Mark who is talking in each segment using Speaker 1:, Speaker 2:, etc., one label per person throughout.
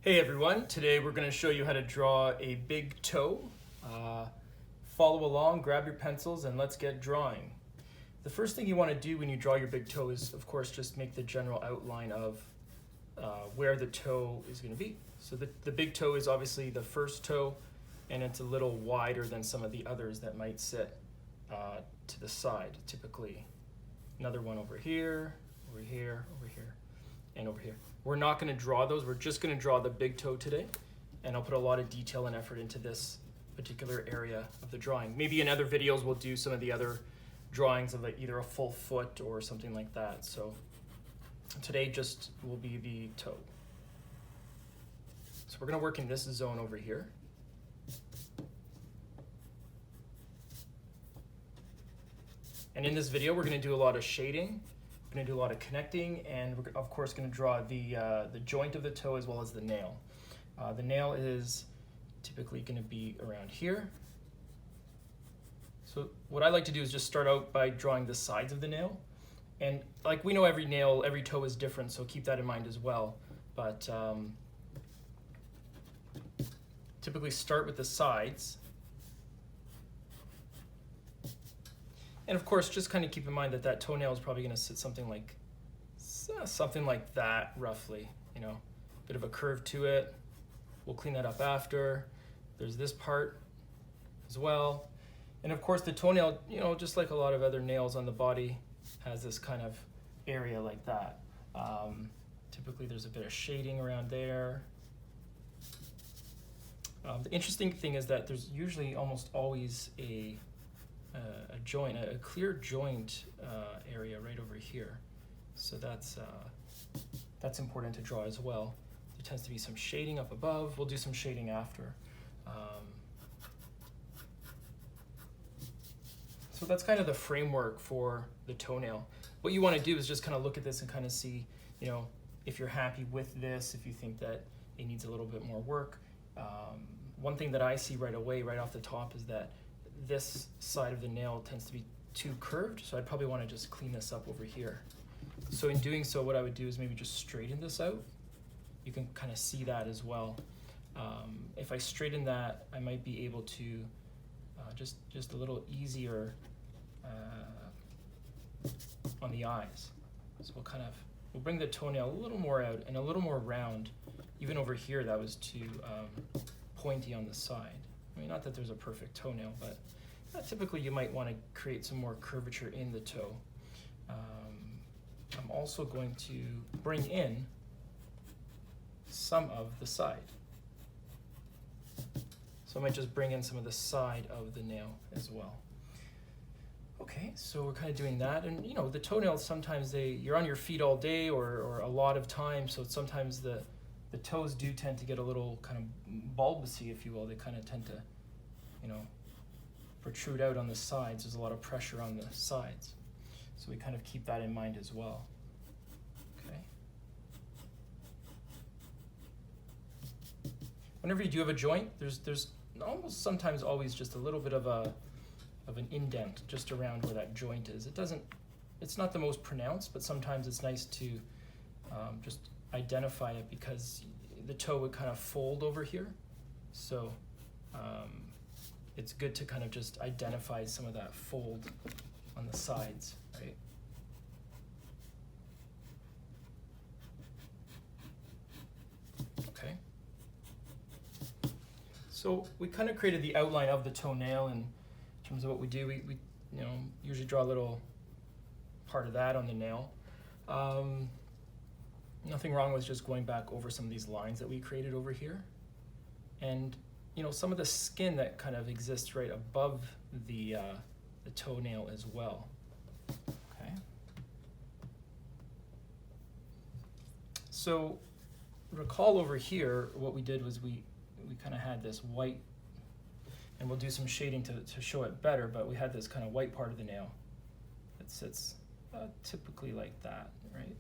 Speaker 1: Hey everyone, today we're going to show you how to draw a big toe. Follow along, grab your pencils, and let's get drawing. The first thing you want to do when you draw your big toe is, of course, just make the general outline of where the toe is going to be. So the big toe is obviously the first toe, and it's a little wider than some of the others that might sit to the side, typically. Another one over here, over here, over here, and over here. We're not going to draw those, we're just going to draw the big toe today, and I'll put a lot of detail and effort into this particular area of the drawing. Maybe in other videos we'll do some of the other drawings of either a full foot or something like that. So today just will be the toe. So we're going to work in this zone over here. And in this video we're going to do a lot of shading. We're going to do a lot of connecting, and we're of course going to draw the joint of the toe as well as the nail. The nail is typically going to be around here. So what I like to do is just start out by drawing the sides of the nail, and like we know every nail, every toe is different, so keep that in mind as well. But typically start with the sides. And of course, just kind of keep in mind that toenail is probably going to sit something like that, roughly. You know, bit of a curve to it. We'll clean that up after. There's this part as well. And of course, the toenail, you know, just like a lot of other nails on the body, has this kind of area like that. Typically, there's a bit of shading around there. The interesting thing is that there's usually almost always a joint, a clear joint area right over here. So that's important to draw as well. There tends to be some shading up above. We'll do some shading after. So that's kind of the framework for the toenail. What you want to do is just kind of look at this and kind of see, you know, if you're happy with this, if you think that it needs a little bit more work. One thing that I see right away, right off the top, is that this side of the nail tends to be too curved, so I'd probably want to just clean this up over here. So in doing so, what I would do is maybe just straighten this out. You can kind of see that as well. If I straighten that, I might be able to just a little easier on the eyes. So we'll bring the toenail a little more out and a little more round. Even over here, that was too pointy on the side. I mean, not that there's a perfect toenail, but typically you might want to create some more curvature in the toe. I'm also going to bring in some of the side. So I might just bring in some of the side of the nail as well. Okay, so we're kind of doing that, and you know, the toenails, sometimes you're on your feet all day or a lot of time, so sometimes the toes do tend to get a little kind of bulbousy, if you will. They kind of tend to, you know, protrude out on the sides. There's a lot of pressure on the sides. So we kind of keep that in mind as well. Okay. Whenever you do have a joint, there's almost sometimes always just a little bit of an indent just around where that joint is. It's not the most pronounced, but sometimes it's nice to just identify it, because the toe would kind of fold over here. So it's good to kind of just identify some of that fold on the sides, right? Okay. So we kind of created the outline of the toenail, and in terms of what we do, we you know, usually draw a little part of that on the nail. Nothing wrong with just going back over some of these lines that we created over here. And you know, some of the skin that kind of exists right above the toenail as well. Okay. So recall over here, what we did was we kind of had this white, and we'll do some shading to show it better, but we had this kind of white part of the nail that sits typically like that, right?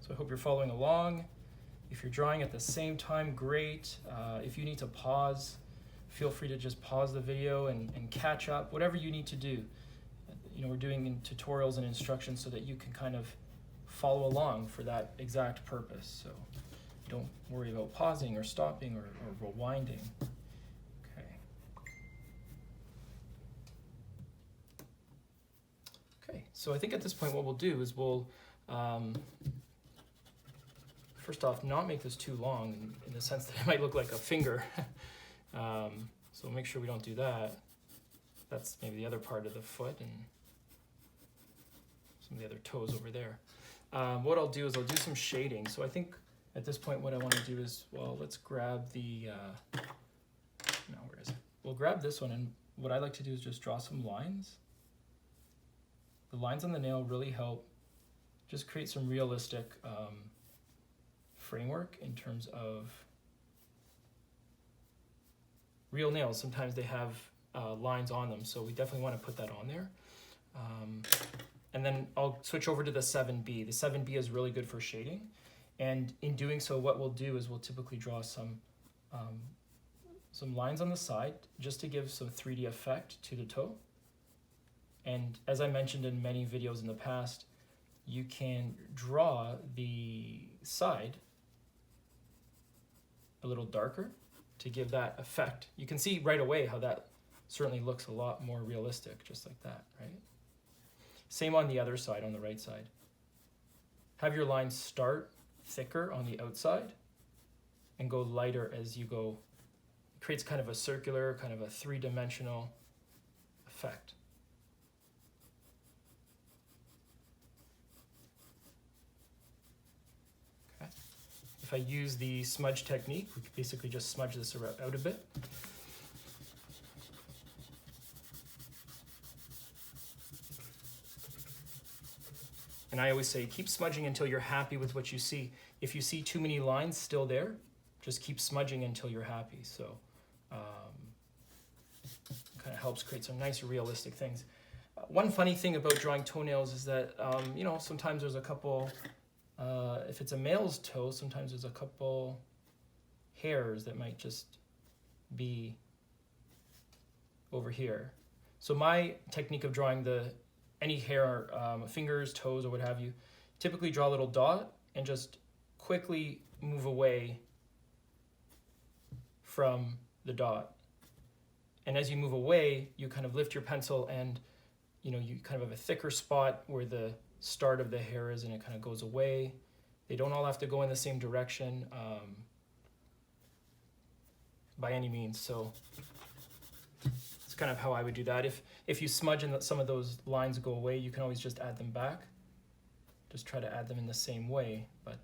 Speaker 1: So I hope you're following along. If you're drawing at the same time, great. If you need to pause, feel free to just pause the video and catch up, whatever you need to do. we're doing in tutorials and instructions so that you can kind of follow along for that exact purpose. So don't worry about pausing or stopping or rewinding. Okay. Okay, so I think at this point what we'll do is we'll first off not make this too long in the sense that it might look like a finger. So make sure we don't do that. That's maybe the other part of the foot and some of the other toes over there. What I'll do is I'll do some shading. So I think at this point what I want to do is, well, let's grab the, no, where is it? We'll grab this one, and what I like to do is just draw some lines. The lines on the nail really help just create some realistic framework in terms of real nails. Sometimes they have lines on them, so we definitely want to put that on there. And then I'll switch over to the 7B. The 7B is really good for shading. And in doing so, what we'll do is we'll typically draw some lines on the side just to give some 3D effect to the toe. And as I mentioned in many videos in the past, you can draw the side a little darker to give that effect. You can see right away how that certainly looks a lot more realistic, just like that, right? Same on the other side, on the right side. Have your lines start thicker on the outside and go lighter as you go. It creates kind of a circular, kind of a three-dimensional effect. Okay. If I use the smudge technique, we could basically just smudge this out a bit. And I always say, keep smudging until you're happy with what you see. If you see too many lines still there, just keep smudging until you're happy. So kind of helps create some nice realistic things. One funny thing about drawing toenails is that, sometimes there's a couple, if it's a male's toe, sometimes there's a couple hairs that might just be over here. So my technique of drawing any hair, fingers, toes, or what have you, typically draw a little dot and just quickly move away from the dot. And as you move away, you kind of lift your pencil and you kind of have a thicker spot where the start of the hair is, and it kind of goes away. They don't all have to go in the same direction by any means. So it's kind of how I would do that. If you smudge and some of those lines go away, you can always just add them back. Just try to add them in the same way, but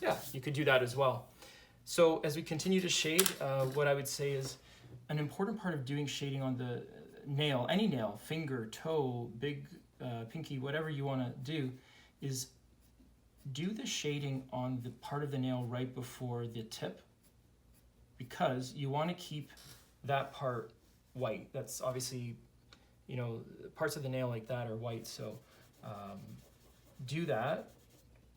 Speaker 1: yeah, you could do that as well. So as we continue to shade, what I would say is an important part of doing shading on the nail, any nail, finger, toe, big pinky, whatever you want to do, is do the shading on the part of the nail right before the tip, because you want to keep that part white. That's obviously, parts of the nail like that are white, so do that.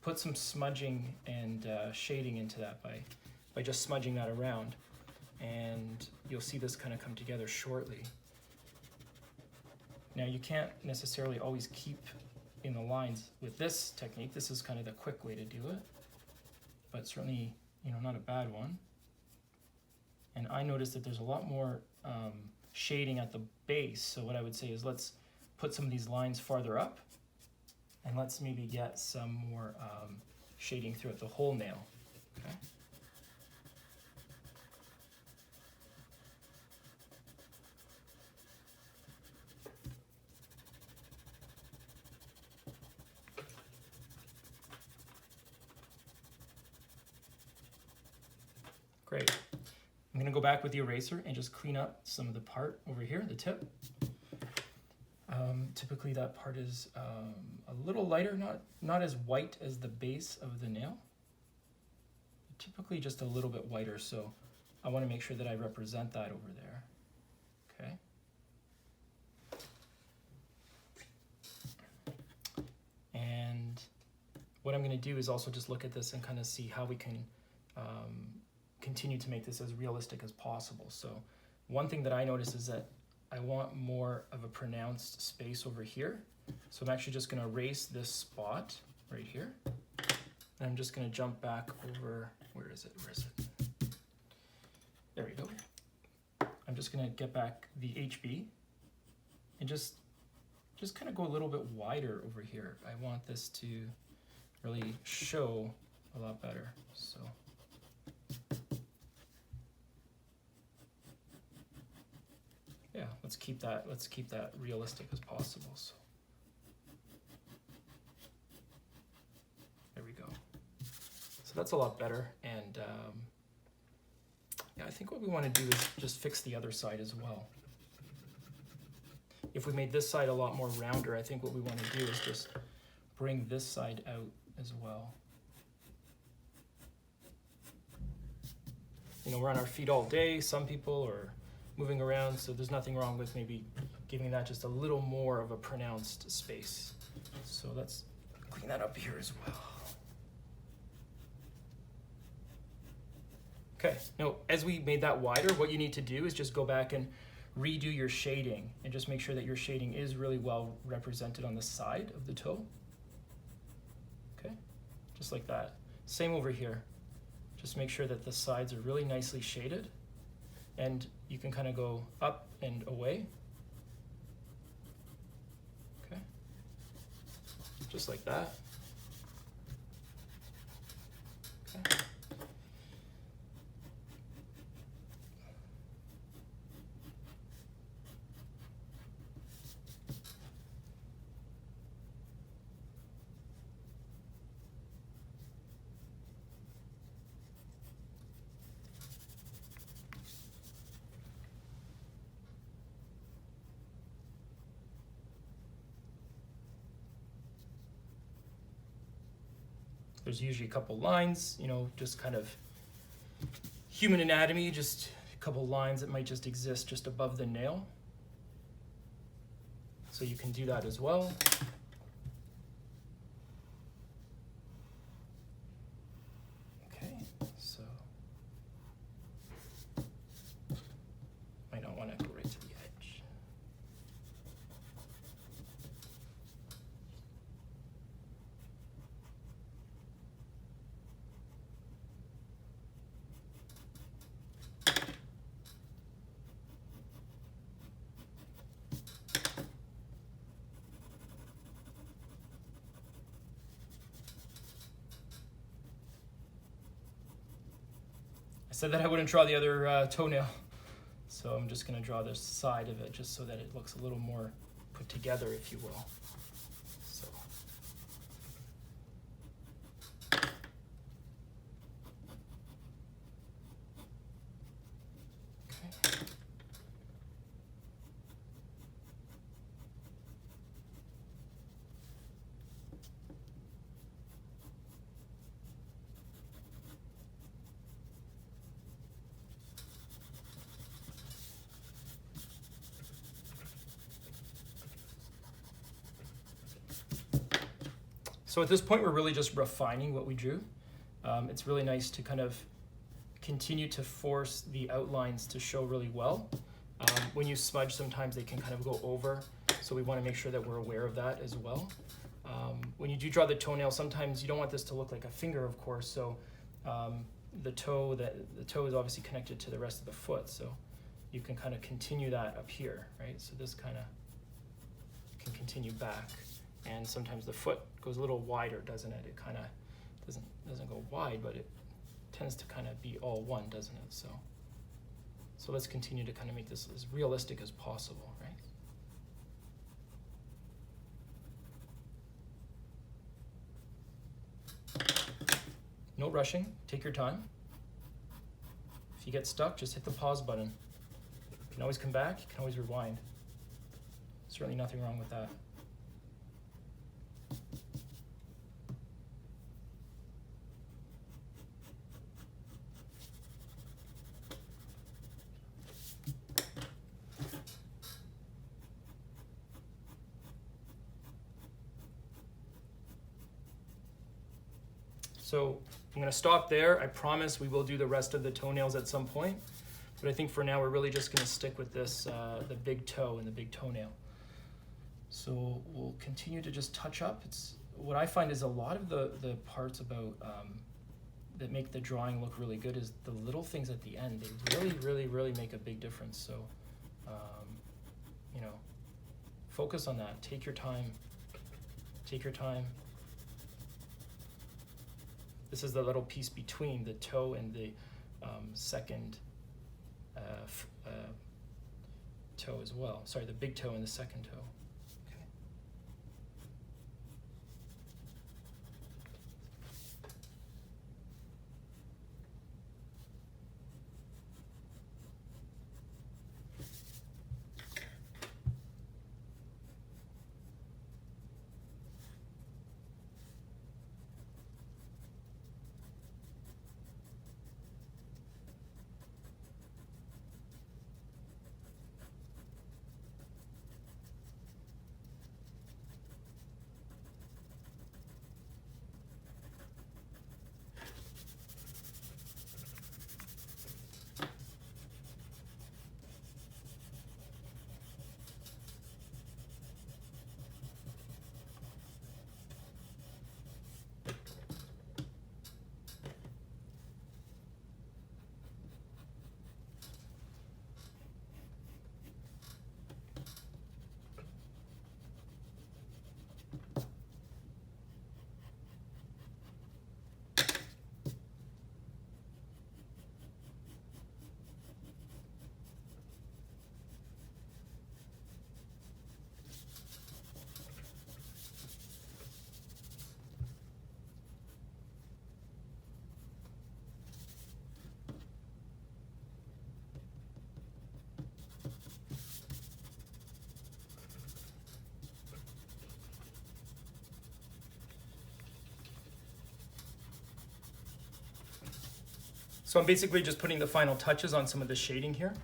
Speaker 1: Put some smudging and shading into that by just smudging that around, and you'll see this kind of come together shortly. Now you can't necessarily always keep in the lines with this technique. This is kind of the quick way to do it, but certainly, not a bad one. And I noticed that there's a lot more shading at the base. So what I would say is let's put some of these lines farther up, and let's maybe get some more shading throughout the whole nail. Okay. Great. I'm going to go back with the eraser and just clean up some of the part over here, the tip. Typically that part is a little lighter, not as white as the base of the nail. Typically just a little bit whiter, so I want to make sure that I represent that over there. Okay. And what I'm going to do is also just look at this and kind of see how we can continue to make this as realistic as possible. So one thing that I notice is that I want more of a pronounced space over here. So I'm actually just gonna erase this spot right here. And I'm just gonna jump back over, where is it? There we go. I'm just gonna get back the HB and just kind of go a little bit wider over here. I want this to really show a lot better, so. Yeah, let's keep that realistic as possible. So there we go. So that's a lot better, and yeah, I think what we want to do is just fix the other side as well. If we made this side a lot more rounder, I think what we want to do is just bring this side out as well. You know, we're on our feet all day. Some people are moving around, so there's nothing wrong with maybe giving that just a little more of a pronounced space. So let's clean that up here as well. Okay, now as we made that wider, what you need to do is just go back and redo your shading and just make sure that your shading is really well represented on the side of the toe. Okay, just like that. Same over here. Just make sure that the sides are really nicely shaded, and you can kind of go up and away. Okay, just like that. Okay. There's usually a couple lines, you know, just kind of human anatomy, just a couple lines that might just exist just above the nail. So you can do that as well. Okay, so might not want to go right to the edge. I said that I wouldn't draw the other toenail, so I'm just going to draw the side of it just so that it looks a little more put together, if you will. So. Okay. So at this point, we're really just refining what we drew. It's really nice to kind of continue to force the outlines to show really well. When you smudge, sometimes they can kind of go over, so we want to make sure that we're aware of that as well. When you do draw the toenail, sometimes you don't want this to look like a finger, of course, so the toe is obviously connected to the rest of the foot, so you can kind of continue that up here, right? So this kind of can continue back. And sometimes the foot goes a little wider, doesn't it? It kind of doesn't go wide, but it tends to kind of be all one, doesn't it? So let's continue to kind of make this as realistic as possible, right? No rushing, take your time. If you get stuck, just hit the pause button. You can always come back, you can always rewind. Certainly nothing wrong with that. So I'm going to stop there. I promise we will do the rest of the toenails at some point. But I think for now we're really just going to stick with this, the big toe and the big toenail. So we'll continue to just touch up. It's what I find is a lot of the parts about that make the drawing look really good is the little things at the end. They really make a big difference. So, you know, focus on that. Take your time. Take your time. This is the little piece between the toe and the second toe as well. Sorry, the big toe and the second toe. So I'm basically just putting the final touches on some of the shading here.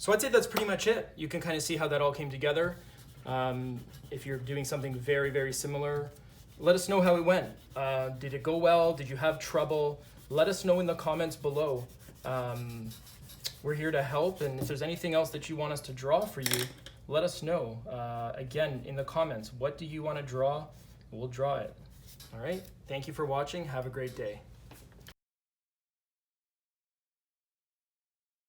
Speaker 1: So I'd say that's pretty much it. You can kind of see how that all came together. If you're doing something very similar, let us know how it went. Did it go well? Did you have trouble? Let us know in the comments below. We're here to help, and if there's anything else that you want us to draw for you, let us know. Again, in the comments, what do you want to draw? We'll draw it. All right, thank you for watching. Have a great day.